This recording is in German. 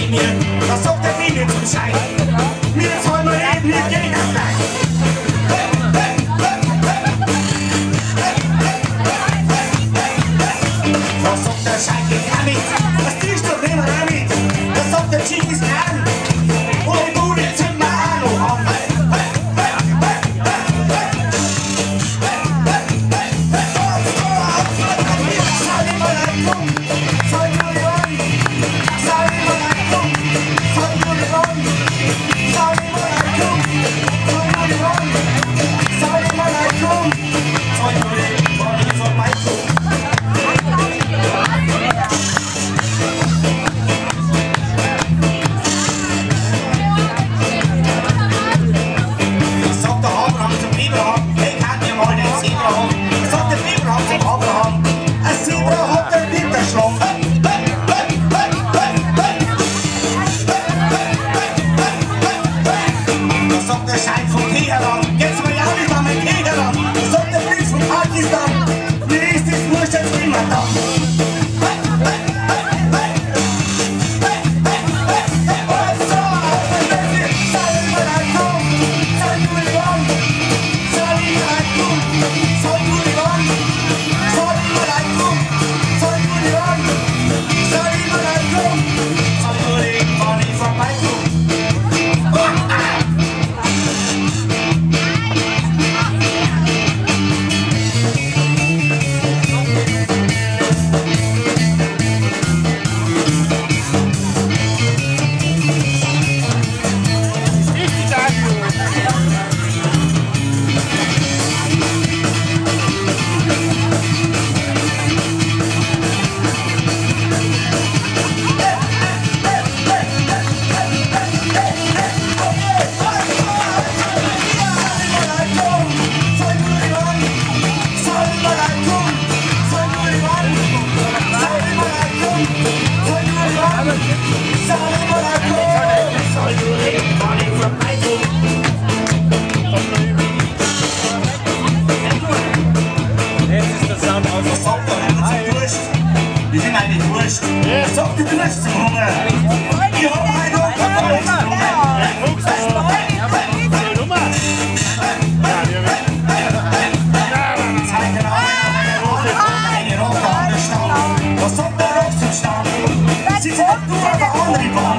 mit mir, was sagt der Biene zum Schein? Wir sollen mal reden, wir gehen auf gleich. Was sagt der Schein geht auch mit? Was tust du immer damit? Was sagt der Chigis Khan? Und die Bude sind wir auch noch an. Wir sind eine Wurst. Sag du Durst zum Hunger. Wir haben eine Was sagt der Rock zum Stand? Sie sagt, du aber andere Bahn.